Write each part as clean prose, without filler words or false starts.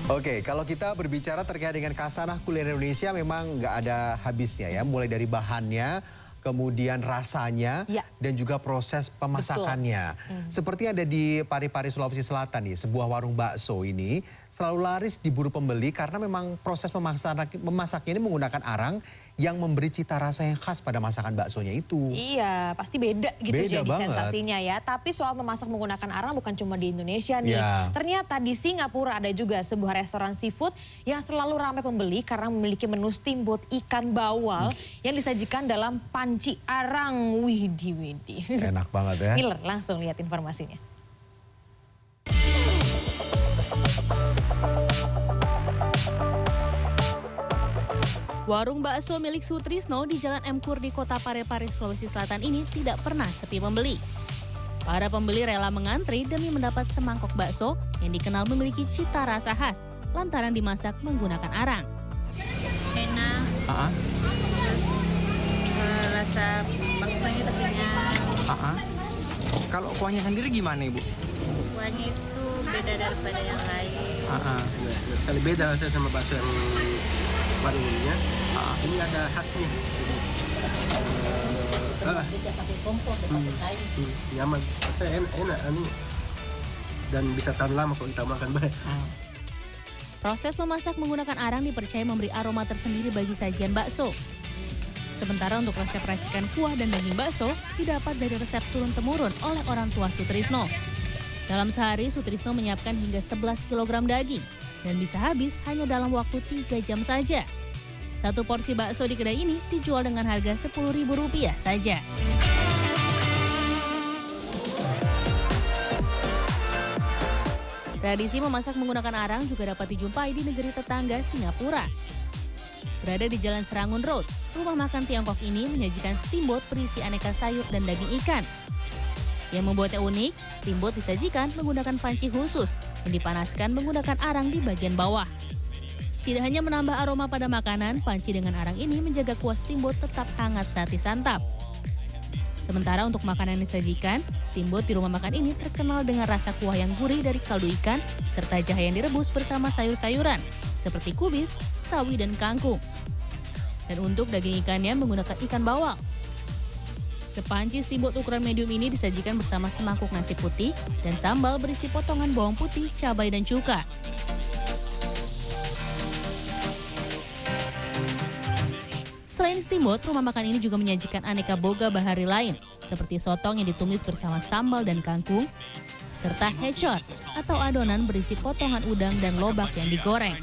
Oke, kalau kita berbicara terkait dengan khasanah kuliner Indonesia memang nggak ada habisnya ya. Mulai dari bahannya, kemudian rasanya, Ya. dan juga proses pemasakannya. Seperti ada di Parepare, Sulawesi Selatan nih, sebuah warung bakso ini selalu laris diburu pembeli karena memang proses memasaknya ini menggunakan arang yang memberi cita rasa yang khas pada masakan baksonya itu. Iya, pasti beda gitu Beda jadi banget. sensasinya ya. Tapi soal memasak menggunakan arang bukan cuma di Indonesia nih. Ya. Ternyata di Singapura ada juga sebuah restoran seafood yang selalu ramai pembeli karena memiliki menu steamboat ikan bawal yang disajikan dalam panci arang. Widih. Enak banget ya. Miller, langsung lihat informasinya. Warung bakso milik Sutrisno di Jalan M. Kur di Kota Parepare, Sulawesi Selatan ini tidak pernah sepi pembeli. Para pembeli rela mengantri demi mendapat semangkok bakso yang dikenal memiliki cita rasa khas lantaran dimasak menggunakan arang. Enak, terus rasa baksonya terkenyang. Kalau kuahnya sendiri gimana Ibu? Kuahnya itu beda daripada yang lain. Sekali beda saya sama bakso yang baru ini ya. Ini ada khasnya. Tidak pakai kompor, tidak pakai kayu. Nyaman, saya enak ini dan bisa tahan lama kalau kita makan. Proses memasak menggunakan arang dipercaya memberi aroma tersendiri bagi sajian bakso. Sementara untuk resep racikan kuah dan daging bakso didapat dari resep turun-temurun oleh orang tua Sutrisno. Dalam sehari Sutrisno menyiapkan hingga 11 kg daging dan bisa habis hanya dalam waktu 3 jam saja. Satu porsi bakso di kedai ini dijual dengan harga Rp10.000 saja. Tradisi memasak menggunakan arang juga dapat dijumpai di negeri tetangga Singapura. Berada di Jalan Serangun Road, rumah makan Tiongkok ini menyajikan steamboat berisi aneka sayur dan daging ikan. Yang membuatnya unik, steamboat disajikan menggunakan panci khusus yang dipanaskan menggunakan arang di bagian bawah. Tidak hanya menambah aroma pada makanan, panci dengan arang ini menjaga kuah steamboat tetap hangat saat disantap. Sementara untuk makanan yang disajikan, steamboat di rumah makan ini terkenal dengan rasa kuah yang gurih dari kaldu ikan, serta jahe yang direbus bersama sayur-sayuran, seperti kubis, sawi, dan kangkung. Dan untuk daging ikannya menggunakan ikan bawal. Sepanci steamboat ukuran medium ini disajikan bersama semangkuk nasi putih dan sambal berisi potongan bawang putih, cabai, dan cuka. Selain steamboat, rumah makan ini juga menyajikan aneka boga bahari lain, seperti sotong yang ditumis bersama sambal dan kangkung, serta hecor atau adonan berisi potongan udang dan lobak yang digoreng.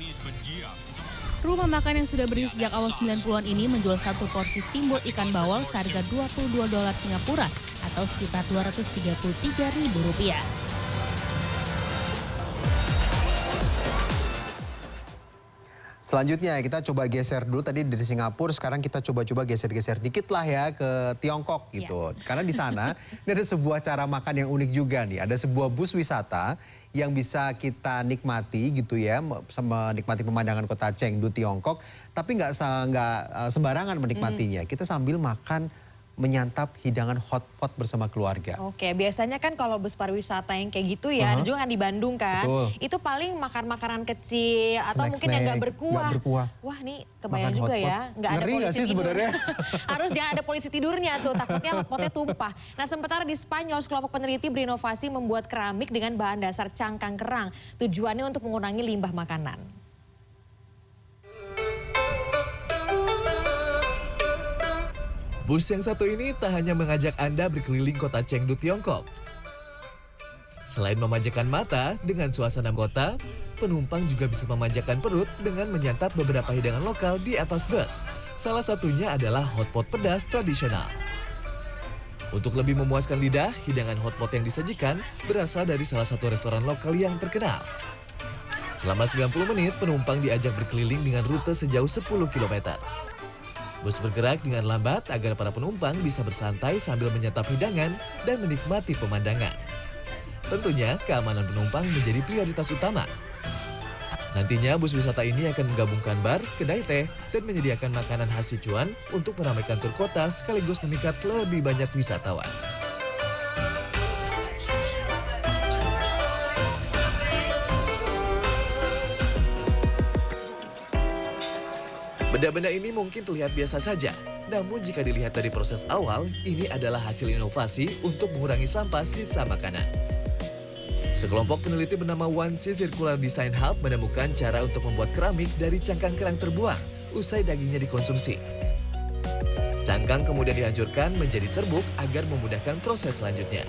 Rumah makan yang sudah berdiri sejak awal 90-an ini menjual satu porsi steamboat ikan bawal seharga $22 Singapura atau sekitar Rp233.000. Selanjutnya kita coba geser dulu tadi dari Singapura, sekarang kita coba-coba geser-geser dikit lah ya ke Tiongkok gitu. Karena di sana ini ada sebuah cara makan yang unik juga nih. Ada sebuah bus wisata yang bisa kita nikmati gitu ya, menikmati pemandangan kota Chengdu Tiongkok. Tapi nggak sembarangan menikmatinya. Kita sambil makan, menyantap hidangan hotpot bersama keluarga. Oke, biasanya kan kalau bus pariwisata yang kayak gitu ya, ada juga kan di Bandung kan. Betul. Itu paling makan makanan kecil atau mungkin yang Snack-snack, nggak berkuah. nggak berkuah. Wah, nih kebayang Makan juga hotpot. ya. Nggak ada Ngeri nggak polisi sih tidur. sebenarnya? Harus jangan ada polisi tidurnya tuh, takutnya hotpotnya tumpah. Nah, sementara di Spanyol, sekelompok peneliti berinovasi membuat keramik dengan bahan dasar cangkang kerang. Tujuannya untuk mengurangi limbah makanan. Bus yang satu ini tak hanya mengajak Anda berkeliling kota Chengdu, Tiongkok. Selain memanjakan mata dengan suasana kota, penumpang juga bisa memanjakan perut dengan menyantap beberapa hidangan lokal di atas bus. Salah satunya adalah hotpot pedas tradisional. Untuk lebih memuaskan lidah, hidangan hotpot yang disajikan berasal dari salah satu restoran lokal yang terkenal. Selama 90 menit, penumpang diajak berkeliling dengan rute sejauh 10 km. Bus bergerak dengan lambat agar para penumpang bisa bersantai sambil menyantap hidangan dan menikmati pemandangan. Tentunya keamanan penumpang menjadi prioritas utama. Nantinya bus wisata ini akan menggabungkan bar, kedai teh, dan menyediakan makanan khas Sichuan untuk meramaikan tur kota sekaligus memikat lebih banyak wisatawan. Benda-benda ini mungkin terlihat biasa saja, namun jika dilihat dari proses awal, ini adalah hasil inovasi untuk mengurangi sampah sisa makanan. Sekelompok peneliti bernama One Sea Circular Design Hub menemukan cara untuk membuat keramik dari cangkang kerang terbuang usai dagingnya dikonsumsi. Cangkang kemudian dihancurkan menjadi serbuk agar memudahkan proses selanjutnya.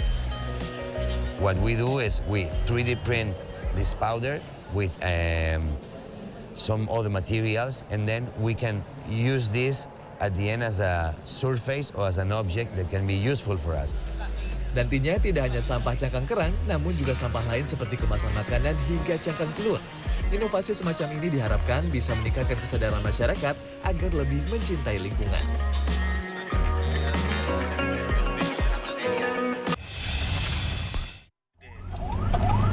What we do is we 3D print this powder with some other materials, and then we can use this at the end as a surface or as an object that can be useful for us. Nantinya tidak hanya sampah cangkang kerang, namun juga sampah lain seperti kemasan makanan hingga cangkang telur. Inovasi semacam ini diharapkan bisa meningkatkan kesadaran masyarakat agar lebih mencintai lingkungan.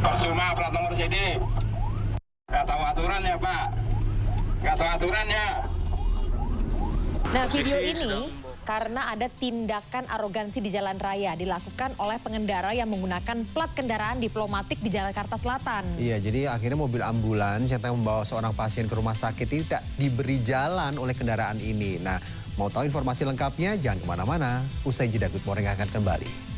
Percuma plat nomor CD. Nggak tahu aturan ya, Pak. Nggak tahu aturannya. Nah, video ini karena ada tindakan arogansi di jalan raya dilakukan oleh pengendara yang menggunakan plat kendaraan diplomatik di Jakarta Selatan. Iya, jadi akhirnya mobil ambulans yang membawa seorang pasien ke rumah sakit ini tidak diberi jalan oleh kendaraan ini. Nah, mau tahu informasi lengkapnya? Jangan kemana-mana. Usai jeda, Good Morning akan kembali.